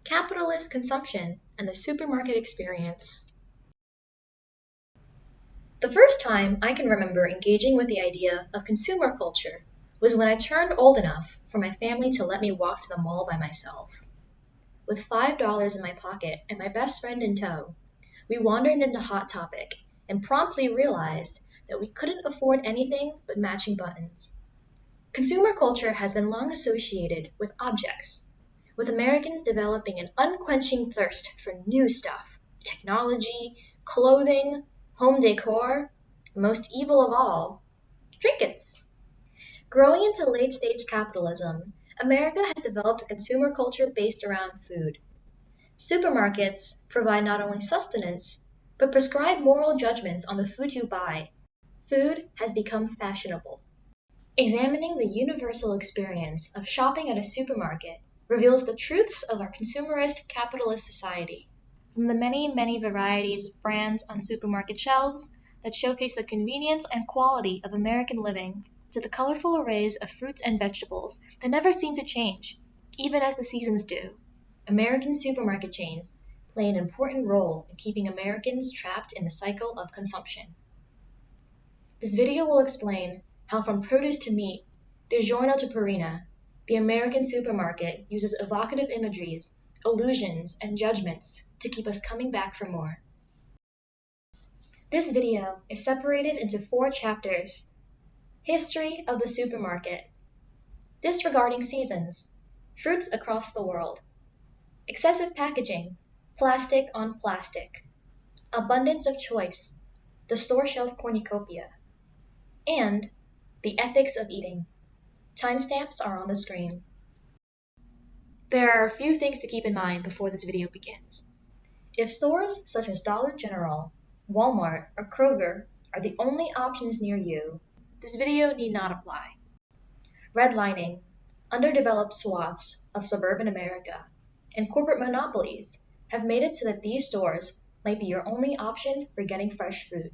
capitalist consumption, and the supermarket experience. The first time I can remember engaging with the idea of consumer culture was when I turned old enough for my family to let me walk to the mall by myself. With $5 in my pocket and my best friend in tow, we wandered into Hot Topic and promptly realized that we couldn't afford anything but matching buttons. Consumer culture has been long associated with objects, with Americans developing an unquenching thirst for new stuff, technology, clothing, home decor, and most evil of all, trinkets. Growing into late-stage capitalism, America has developed a consumer culture based around food. Supermarkets provide not only sustenance, but prescribe moral judgments on the food you buy. Food has become fashionable. Examining the universal experience of shopping at a supermarket reveals the truths of our consumerist capitalist society. From the many, many varieties of brands on supermarket shelves that showcase the convenience and quality of American living, to the colorful arrays of fruits and vegetables that never seem to change, even as the seasons do, American supermarket chains play an important role in keeping Americans trapped in the cycle of consumption. This video will explain how from produce to meat, DiGiorno to Purina, the American supermarket uses evocative imageries, illusions, and judgments to keep us coming back for more. This video is separated into 4 chapters. History of the supermarket. Disregarding seasons. Fruits across the world. Excessive packaging. Plastic on plastic. Abundance of choice. The store shelf cornucopia. And the ethics of eating. Timestamps are on the screen. There are a few things to keep in mind before this video begins. If stores such as Dollar General, Walmart, or Kroger are the only options near you, this video need not apply. Redlining, underdeveloped swaths of suburban America, and corporate monopolies have made it so that these stores might be your only option for getting fresh food.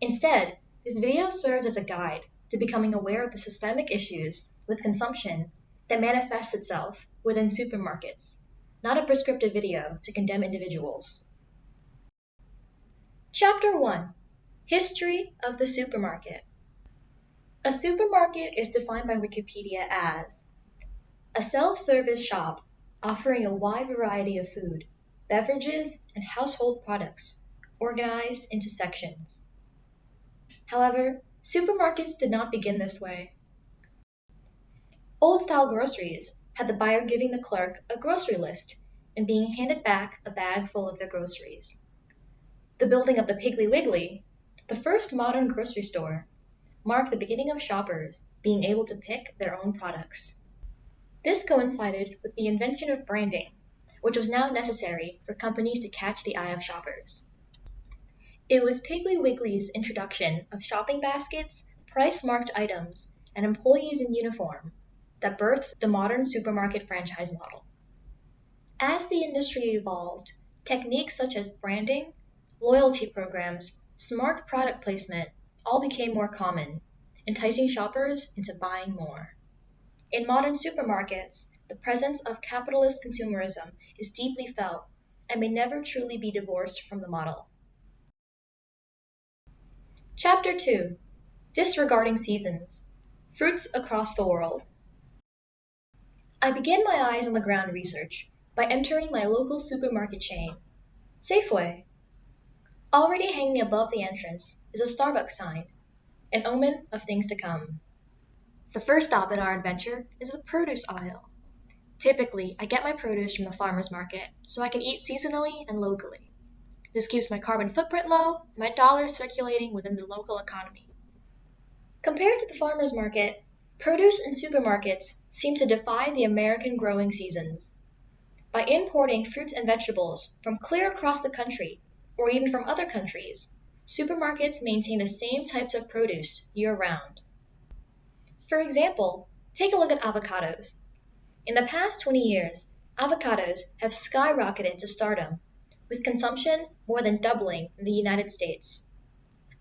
Instead, this video serves as a guide to becoming aware of the systemic issues with consumption that manifests itself within supermarkets, not a prescriptive video to condemn individuals. Chapter 1. History of the supermarket. A supermarket is defined by Wikipedia as a self-service shop offering a wide variety of food, beverages, and household products, organized into sections. However, supermarkets did not begin this way. Old-style groceries had the buyer giving the clerk a grocery list and being handed back a bag full of their groceries. The building of the Piggly Wiggly, the first modern grocery store, marked the beginning of shoppers being able to pick their own products. This coincided with the invention of branding, which was now necessary for companies to catch the eye of shoppers. It was Piggly Wiggly's introduction of shopping baskets, price-marked items, and employees in uniform that birthed the modern supermarket franchise model. As the industry evolved, techniques such as branding, loyalty programs, smart product placement all became more common, enticing shoppers into buying more. In modern supermarkets, the presence of capitalist consumerism is deeply felt and may never truly be divorced from the model. Chapter 2. Disregarding seasons. Fruits across the world. I began my eyes on the ground research by entering my local supermarket chain, Safeway. Already hanging above the entrance is a Starbucks sign, an omen of things to come. The first stop in our adventure is the produce aisle. Typically, I get my produce from the farmer's market so I can eat seasonally and locally. This keeps my carbon footprint low and my dollars circulating within the local economy. Compared to the farmer's market, produce in supermarkets seem to defy the American growing seasons. By importing fruits and vegetables from clear across the country, or even from other countries, supermarkets maintain the same types of produce year-round. For example, take a look at avocados. In the past 20 years, avocados have skyrocketed to stardom, with consumption more than doubling in the United States.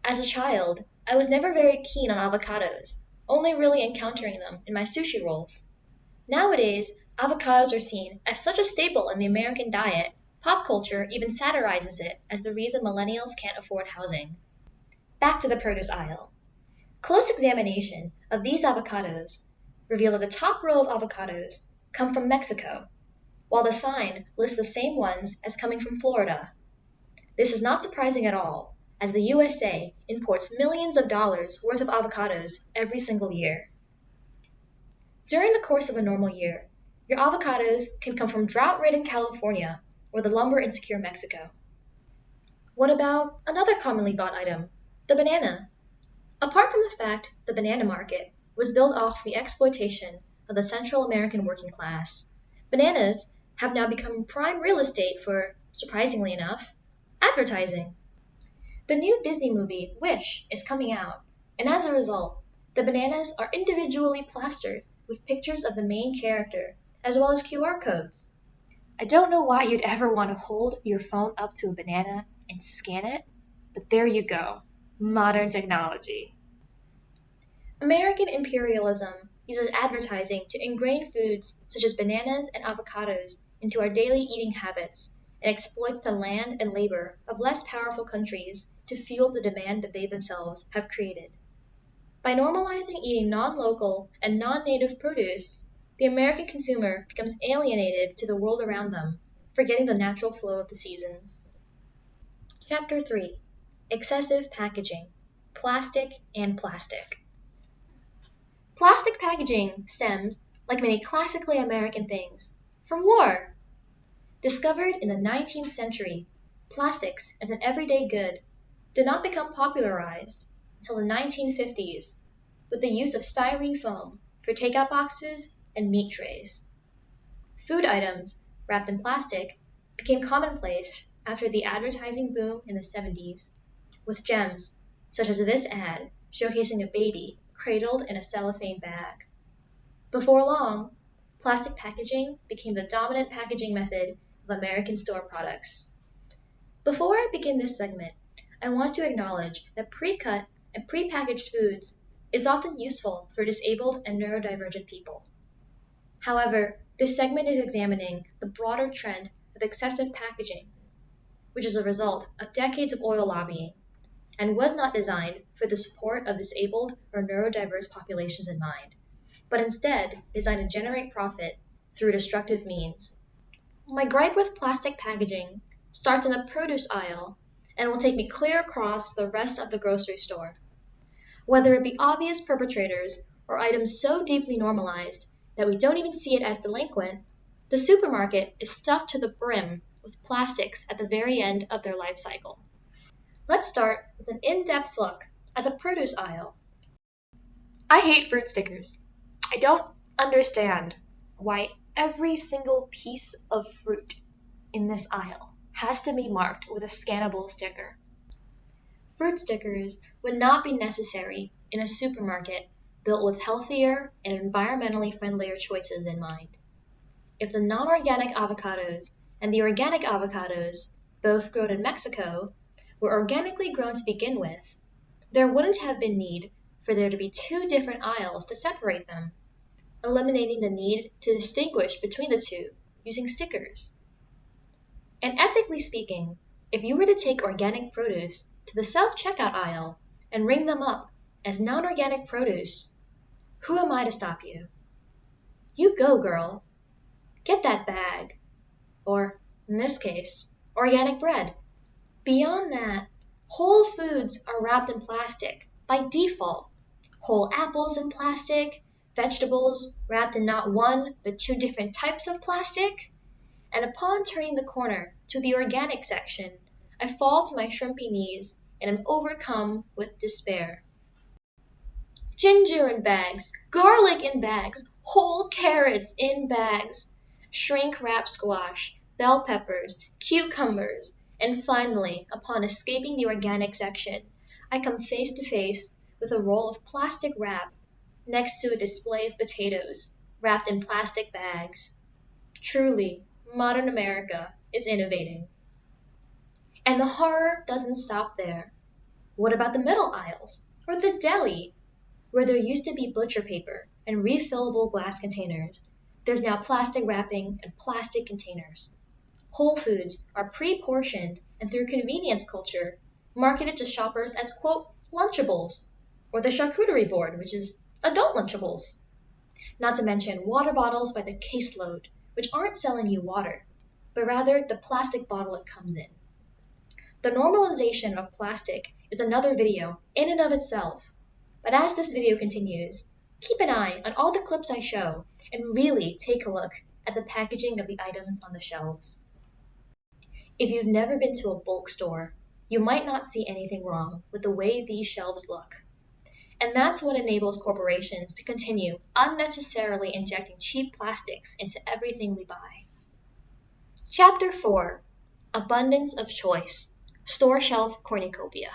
As a child, I was never very keen on avocados, only really encountering them in my sushi rolls. Nowadays, Avocados are seen as such a staple in the American diet, pop culture even satirizes it as the reason millennials can't afford housing. Back to the produce aisle. Close examination of these avocados reveal that the top row of avocados come from Mexico, while the sign lists the same ones as coming from Florida. This is not surprising at all, as the USA imports millions of dollars worth of avocados every single year. During the course of a normal year, your avocados can come from drought-ridden California or the lumber-insecure Mexico. What about another commonly bought item, the banana? Apart from the fact the banana market was built off the exploitation of the Central American working class, bananas have now become prime real estate for, surprisingly enough, advertising. The new Disney movie, Wish, is coming out, and as a result, the bananas are individually plastered with pictures of the main character, as well as QR codes. I don't know why you'd ever want to hold your phone up to a banana and scan it, but there you go. Modern technology. American imperialism uses advertising to ingrain foods such as bananas and avocados into our daily eating habits and exploits the land and labor of less powerful countries to fuel the demand that they themselves have created. By normalizing eating non-local and non-native produce, the American consumer becomes alienated to the world around them, forgetting the natural flow of the seasons. Chapter 3. Excessive packaging. Plastic and plastic. Plastic packaging stems, like many classically American things, from war. Discovered in the 19th century, plastics as an everyday good did not become popularized until the 1950s with the use of styrene foam for takeout boxes and meat trays. Food items wrapped in plastic became commonplace after the advertising boom in the 70s, with gems such as this ad showcasing a baby cradled in a cellophane bag. Before long, plastic packaging became the dominant packaging method of American store products. Before I begin this segment, I want to acknowledge that pre-cut and pre-packaged foods is often useful for disabled and neurodivergent people. However, this segment is examining the broader trend of excessive packaging, which is a result of decades of oil lobbying and was not designed for the support of disabled or neurodiverse populations in mind, but instead designed to generate profit through destructive means. My gripe with plastic packaging starts in the produce aisle and will take me clear across the rest of the grocery store. Whether it be obvious perpetrators or items so deeply normalized that we don't even see it as delinquent, the supermarket is stuffed to the brim with plastics at the very end of their life cycle. Let's start with an in-depth look at the produce aisle. I hate fruit stickers. I don't understand why every single piece of fruit in this aisle has to be marked with a scannable sticker. Fruit stickers would not be necessary in a supermarket built with healthier and environmentally friendlier choices in mind. If the non-organic avocados and the organic avocados, both grown in Mexico, were organically grown to begin with, there wouldn't have been need for there to be two different aisles to separate them, eliminating the need to distinguish between the two using stickers. And ethically speaking, if you were to take organic produce to the self-checkout aisle and ring them up as non-organic produce, who am I to stop you? You go, girl. Get that bag. Or, in this case, organic bread. Beyond that, whole foods are wrapped in plastic by default. Whole apples in plastic, vegetables wrapped in not one but two different types of plastic. And upon turning the corner to the organic section, I fall to my shrimpy knees and am overcome with despair. Ginger in bags, garlic in bags, whole carrots in bags, shrink-wrapped squash, bell peppers, cucumbers, and finally, upon escaping the organic section, I come face to face with a roll of plastic wrap next to a display of potatoes wrapped in plastic bags. Truly, modern America is innovating. And the horror doesn't stop there. What about the middle aisles, or the deli, where there used to be butcher paper and refillable glass containers? There's now plastic wrapping and plastic containers. Whole foods are pre-portioned and through convenience culture marketed to shoppers as, quote, Lunchables, or the charcuterie board, which is adult Lunchables. Not to mention water bottles by the caseload, which aren't selling you water, but rather the plastic bottle it comes in. The normalization of plastic is another video in and of itself, but as this video continues, keep an eye on all the clips I show and really take a look at the packaging of the items on the shelves. If you've never been to a bulk store, you might not see anything wrong with the way these shelves look. And that's what enables corporations to continue unnecessarily injecting cheap plastics into everything we buy. Chapter 4: Abundance of Choice. Store Shelf Cornucopia.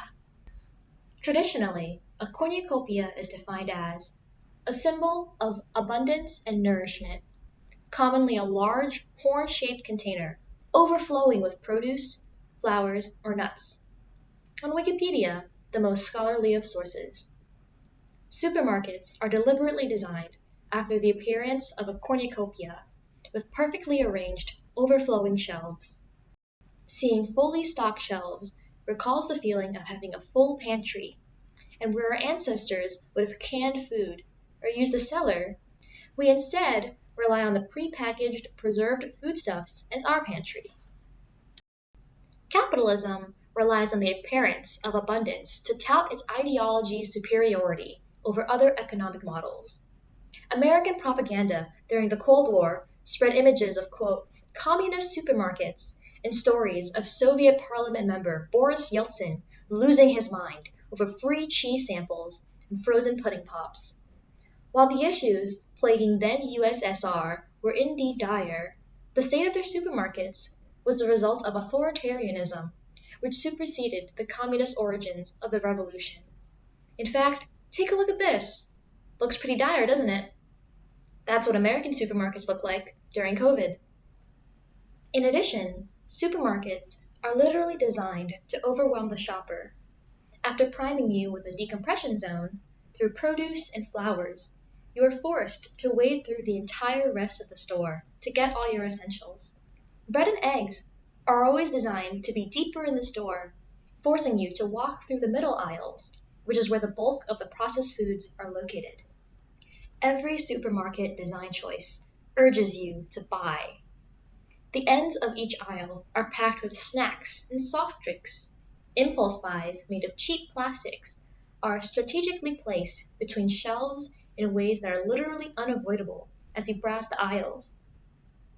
Traditionally, a cornucopia is defined as a symbol of abundance and nourishment, commonly a large horn-shaped container overflowing with produce, flowers, or nuts. On Wikipedia, the most scholarly of sources. Supermarkets are deliberately designed after the appearance of a cornucopia, with perfectly arranged, overflowing shelves. Seeing fully stocked shelves recalls the feeling of having a full pantry, and where our ancestors would have canned food or used the cellar, we instead rely on the pre-packaged, preserved foodstuffs as our pantry. Capitalism relies on the appearance of abundance to tout its ideology's superiority over other economic models. American propaganda during the Cold War spread images of, quote, communist supermarkets and stories of Soviet parliament member Boris Yeltsin losing his mind over free cheese samples and frozen pudding pops. While the issues plaguing then USSR were indeed dire, the state of their supermarkets was the result of authoritarianism, which superseded the communist origins of the revolution. In fact, take a look at this. Looks pretty dire, doesn't it? That's what American supermarkets look like during COVID. In addition, supermarkets are literally designed to overwhelm the shopper. After priming you with a decompression zone, through produce and flowers, you are forced to wade through the entire rest of the store to get all your essentials. Bread and eggs are always designed to be deeper in the store, forcing you to walk through the middle aisles, which is where the bulk of the processed foods are located. Every supermarket design choice urges you to buy. The ends of each aisle are packed with snacks and soft drinks. Impulse buys made of cheap plastics are strategically placed between shelves in ways that are literally unavoidable as you browse the aisles.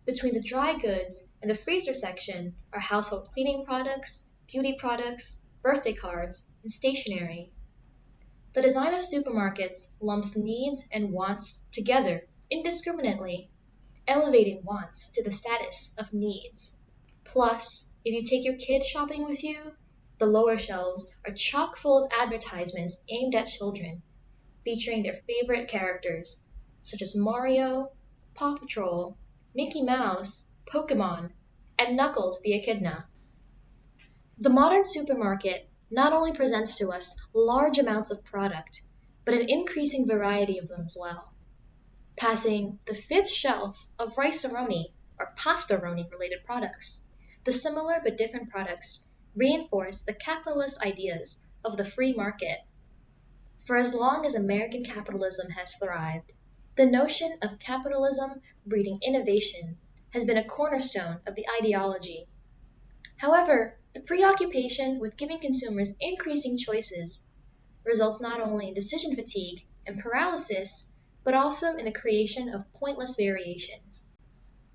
Between the dry goods and the freezer section are household cleaning products, beauty products, birthday cards, and stationery. The design of supermarkets lumps needs and wants together indiscriminately, elevating wants to the status of needs. Plus, if you take your kid shopping with you, the lower shelves are chock full of advertisements aimed at children, featuring their favorite characters, such as Mario, Paw Patrol, Mickey Mouse, Pokemon, and Knuckles the Echidna. The modern supermarket not only presents to us large amounts of product, but an increasing variety of them as well. Passing the fifth shelf of rice-a-roni or pasta-roni related products, the similar but different products reinforce the capitalist ideas of the free market. For as long as American capitalism has thrived, the notion of capitalism breeding innovation has been a cornerstone of the ideology. However, the preoccupation with giving consumers increasing choices results not only in decision fatigue and paralysis, but also in the creation of pointless variation.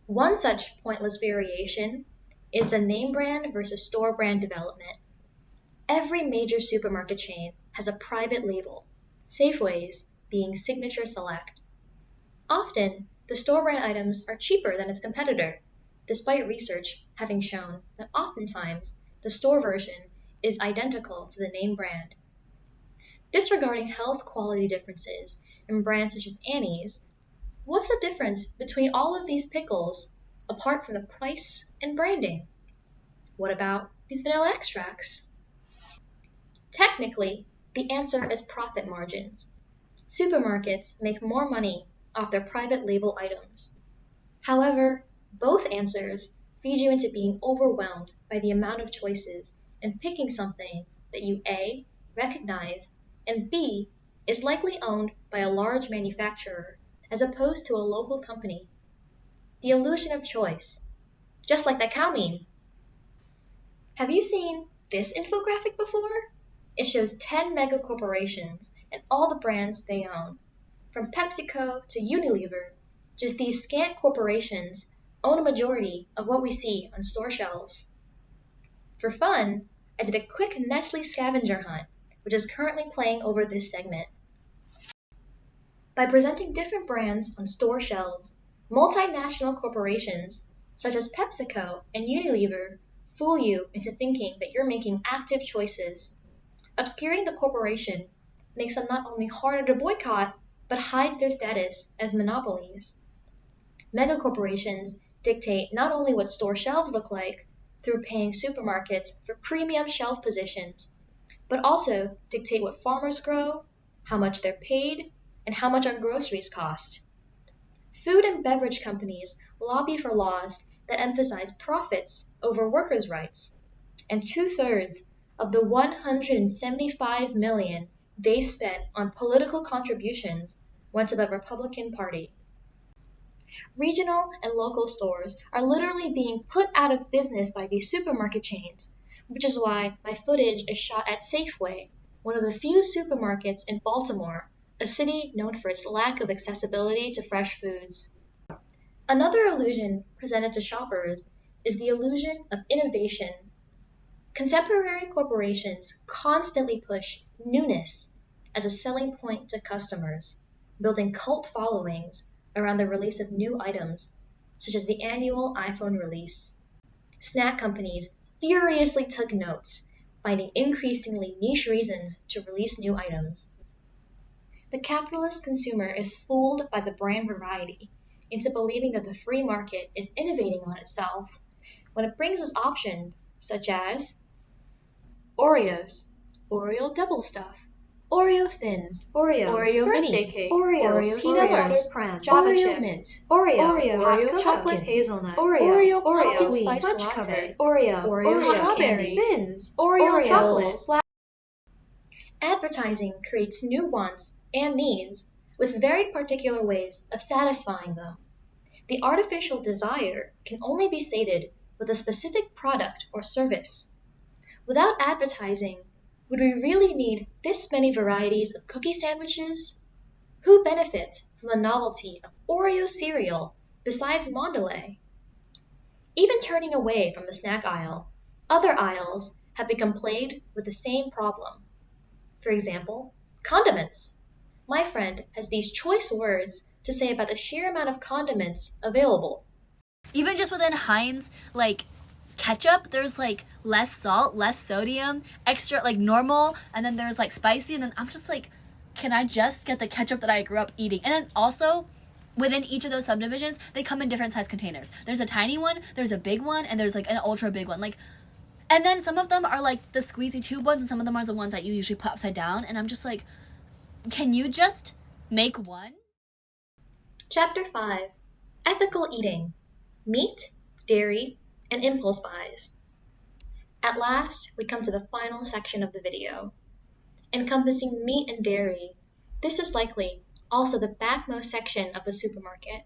One such pointless variation is the name brand versus store brand development. Every major supermarket chain has a private label, Safeway's being Signature Select. Often, the store brand items are cheaper than its competitor, despite research having shown that oftentimes the store version is identical to the name brand. Disregarding health quality differences in brands such as Annie's, what's the difference between all of these pickles apart from the price and branding? What about these vanilla extracts? Technically, the answer is profit margins. Supermarkets make more money off their private label items. However, both answers feed you into being overwhelmed by the amount of choices and picking something that you A, recognize, and B, is likely owned by a large manufacturer as opposed to a local company. The illusion of choice. Just like that cow meme. Have you seen this infographic before? It shows 10 mega corporations and all the brands they own. From PepsiCo to Unilever, just these scant corporations own a majority of what we see on store shelves. For fun, I did a quick Nestle scavenger hunt, which is currently playing over this segment. By presenting different brands on store shelves, multinational corporations such as PepsiCo and Unilever fool you into thinking that you're making active choices. Obscuring the corporation makes them not only harder to boycott, but hides their status as monopolies. Megacorporations dictate not only what store shelves look like through paying supermarkets for premium shelf positions, but also dictate what farmers grow, how much they're paid, and how much our groceries cost. Food and beverage companies lobby for laws that emphasize profits over workers' rights, and 2/3 of the $175 million they spent on political contributions went to the Republican Party. Regional and local stores are literally being put out of business by these supermarket chains, which is why my footage is shot at Safeway, one of the few supermarkets in Baltimore, a city known for its lack of accessibility to fresh foods. Another illusion presented to shoppers is the illusion of innovation. Contemporary corporations constantly push newness as a selling point to customers, building cult followings around the release of new items, such as the annual iPhone release. Snack companies furiously took notes, finding increasingly niche reasons to release new items. The capitalist consumer is fooled by the brand variety into believing that the free market is innovating on itself when it brings us options such as Oreos, Oreo double stuff, Oreo thins, Oreo birthday mini, cake, Oreo peanut butter crunch, Java Oreo chip, mint, Oreo hot cocoa chocolate pumpkin, hazelnut, Oreo Oreo pumpkin spice fudge latte, covered, Oreo hot strawberry, candy, thins, Oreo chocolate. Advertising creates new wants and needs with very particular ways of satisfying them. The artificial desire can only be sated with a specific product or service. Without advertising, would we really need this many varieties of cookie sandwiches? Who benefits from the novelty of Oreo cereal besides Mondelez? Even turning away from the snack aisle, other aisles have become plagued with the same problem. For example, condiments. My friend has these choice words to say about the sheer amount of condiments available. Even just within Heinz, like ketchup, there's like less salt, less sodium, extra like normal, and then there's like spicy, and then I'm just like, can I just get the ketchup that I grew up eating? And then also, within each of those subdivisions, they come in different size containers. There's a tiny one, there's a big one, and there's like an ultra big one. Like, and then some of them are like the squeezy tube ones, and some of them are the ones that you usually put upside down. And I'm just like, can you just make one? Chapter 5. Ethical Eating. Meat, Dairy, and Impulse Buys. At last, we come to the final section of the video. Encompassing meat and dairy, this is likely also the backmost section of the supermarket.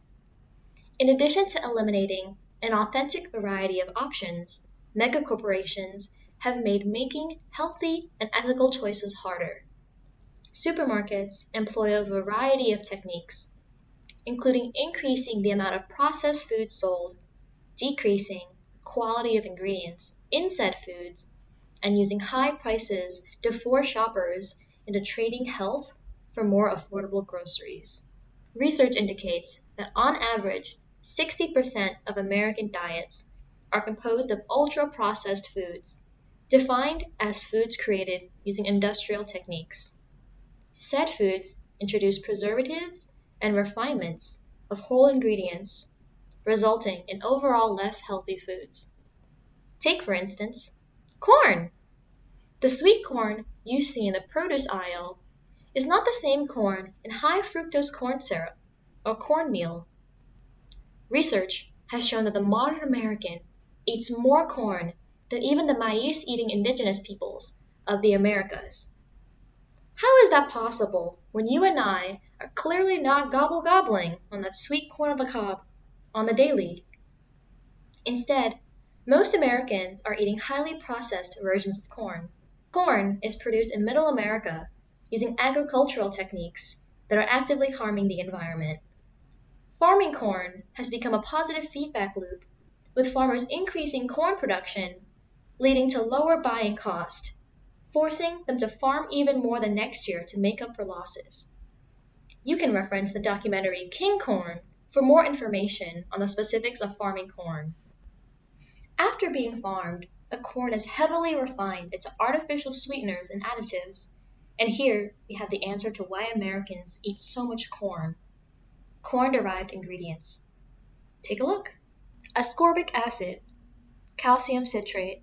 In addition to eliminating an authentic variety of options, megacorporations have made making healthy and ethical choices harder. Supermarkets employ a variety of techniques, including increasing the amount of processed foods sold, decreasing the quality of ingredients in said foods, and using high prices to force shoppers into trading health for more affordable groceries. Research indicates that on average, 60% of American diets are composed of ultra-processed foods, defined as foods created using industrial techniques. Said foods introduce preservatives and refinements of whole ingredients, resulting in overall less healthy foods. Take, for instance, corn. The sweet corn you see in the produce aisle is not the same corn in high fructose corn syrup or cornmeal. Research has shown that the modern American eats more corn than even the maize-eating indigenous peoples of the Americas. How is that possible when you and I are clearly not gobble-gobbling on that sweet corn on the cob on the daily? Instead, most Americans are eating highly processed versions of corn. Corn is produced in Middle America using agricultural techniques that are actively harming the environment. Farming corn has become a positive feedback loop, with farmers increasing corn production, leading to lower buying cost, forcing them to farm even more the next year to make up for losses. You can reference the documentary King Corn for more information on the specifics of farming corn. After being farmed, the corn is heavily refined into artificial sweeteners and additives. And here we have the answer to why Americans eat so much corn. Corn-derived ingredients. Take a look. Ascorbic acid, calcium citrate,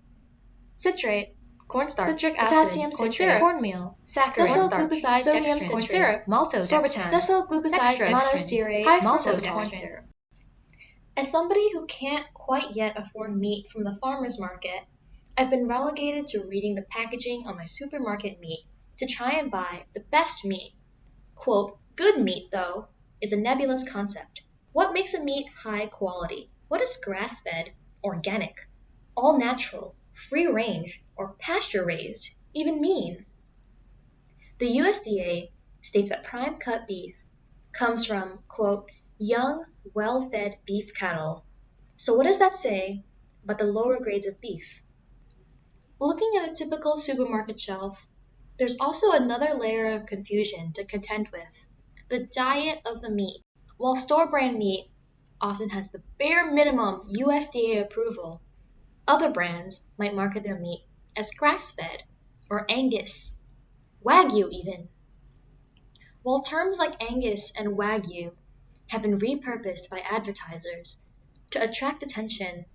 cornstarch, citric acid, potassium citrate, cornmeal, saccharide, cornstarch, sodium citrate, maltose, sorbitan, desylglucoside, monostearate, maltose corn syrup. As somebody who can't quite yet afford meat from the farmer's market, I've been relegated to reading the packaging on my supermarket meat to try and buy the best meat. Quote, good meat, though, is a nebulous concept. What makes a meat high quality? What does grass-fed, organic, all natural, free range, or pasture-raised even mean? The USDA states that prime cut beef comes from, quote, young, well-fed beef cattle. So what does that say about the lower grades of beef? Looking at a typical supermarket shelf, there's also another layer of confusion to contend with, the diet of the meat. While store-brand meat often has the bare minimum USDA approval, other brands might market their meat as grass-fed or Angus, Wagyu even. While terms like Angus and Wagyu have been repurposed by advertisers to attract attention,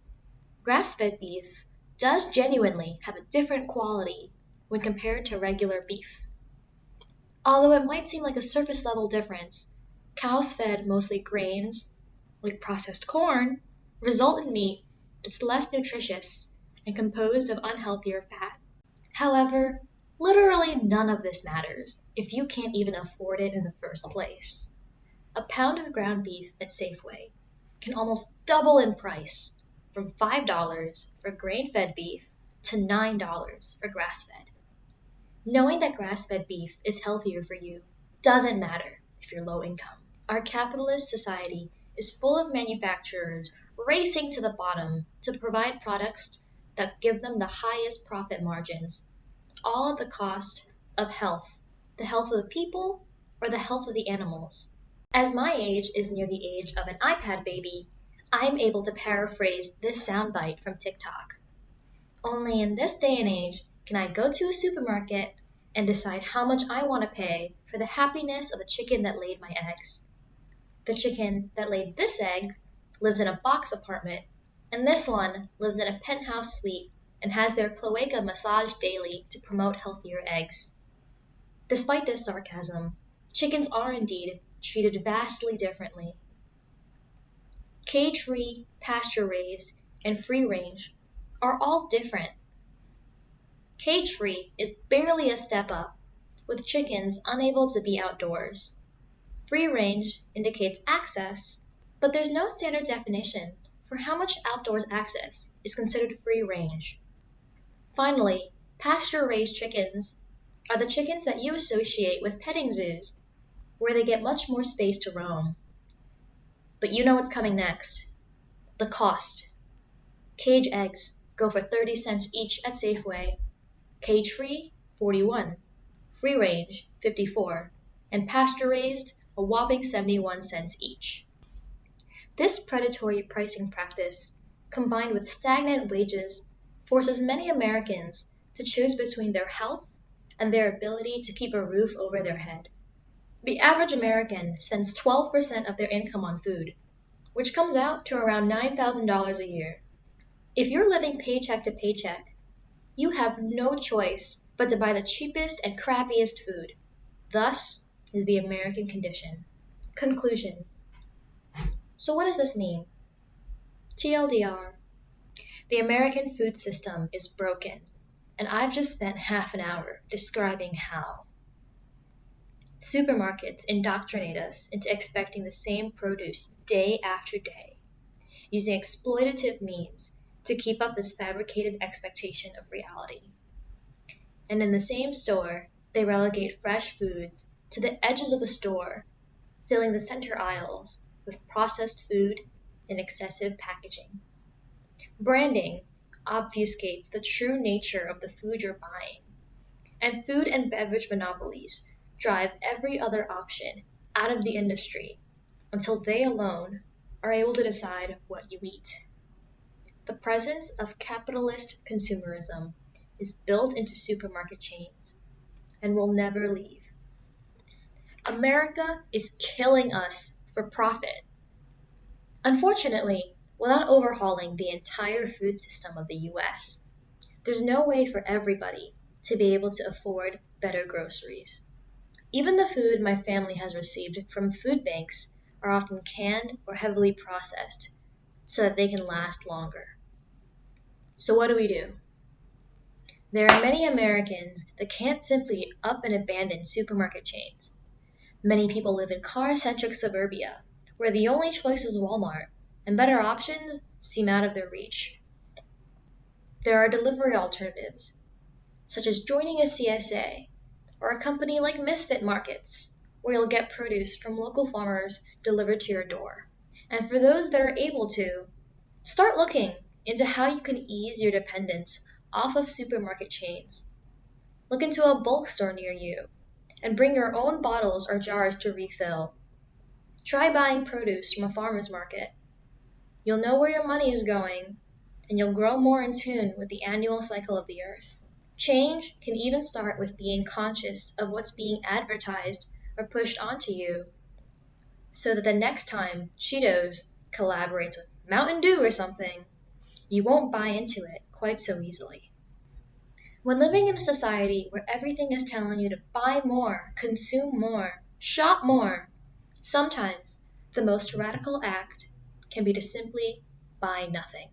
grass-fed beef does genuinely have a different quality when compared to regular beef. Although it might seem like a surface-level difference, cows fed mostly grains, like processed corn, result in meat that's less nutritious and composed of unhealthier fat. However, literally none of this matters if you can't even afford it in the first place. A pound of ground beef at Safeway can almost double in price, from $5 for grain-fed beef to $9 for grass-fed. Knowing that grass-fed beef is healthier for you doesn't matter if you're low income. Our capitalist society is full of manufacturers racing to the bottom to provide products that give them the highest profit margins, all at the cost of health, the health of the people or the health of the animals. As my age is near the age of an iPad baby, I'm able to paraphrase this soundbite from TikTok. Only in this day and age can I go to a supermarket and decide how much I want to pay for the happiness of the chicken that laid my eggs. The chicken that laid this egg lives in a box apartment, and this one lives in a penthouse suite and has their cloaca massaged daily to promote healthier eggs. Despite this sarcasm, chickens are indeed treated vastly differently. Cage-free, pasture-raised, and free-range are all different. Cage-free is barely a step up, with chickens unable to be outdoors. Free-range indicates access, but there's no standard definition for how much outdoors access is considered free-range. Finally, pasture-raised chickens are the chickens that you associate with petting zoos, where they get much more space to roam. But you know what's coming next. The cost. Cage eggs go for 30 cents each at Safeway. Cage-free, 41. Free-range, 54. And pasture-raised, a whopping 71 cents each. This predatory pricing practice, combined with stagnant wages, forces many Americans to choose between their health and their ability to keep a roof over their head. The average American spends 12% of their income on food, which comes out to around $9,000 a year. If you're living paycheck to paycheck, you have no choice but to buy the cheapest and crappiest food. Thus is the American condition. Conclusion. So what does this mean? TLDR, the American food system is broken, and I've just spent half an hour describing how. Supermarkets indoctrinate us into expecting the same produce day after day, using exploitative means to keep up this fabricated expectation of reality. And in the same store, they relegate fresh foods to the edges of the store, filling the center aisles with processed food and excessive packaging. Branding obfuscates the true nature of the food you're buying, and food and beverage monopolies drive every other option out of the industry until they alone are able to decide what you eat. The presence of capitalist consumerism is built into supermarket chains and will never leave. America is killing us for profit. Unfortunately, without overhauling the entire food system of the US, there's no way for everybody to be able to afford better groceries. Even the food my family has received from food banks are often canned or heavily processed so that they can last longer. So what do? There are many Americans that can't simply up and abandon supermarket chains. Many people live in car-centric suburbia, where the only choice is Walmart, and better options seem out of their reach. There are delivery alternatives, such as joining a CSA, or a company like Misfit Markets, where you'll get produce from local farmers delivered to your door. And for those that are able to, start looking into how you can ease your dependence off of supermarket chains. Look into a bulk store near you, and bring your own bottles or jars to refill. Try buying produce from a farmer's market. You'll know where your money is going, and you'll grow more in tune with the annual cycle of the earth. Change can even start with being conscious of what's being advertised or pushed onto you, so that the next time Cheetos collaborates with Mountain Dew or something, you won't buy into it quite so easily. When living in a society where everything is telling you to buy more, consume more, shop more, sometimes the most radical act can be to simply buy nothing.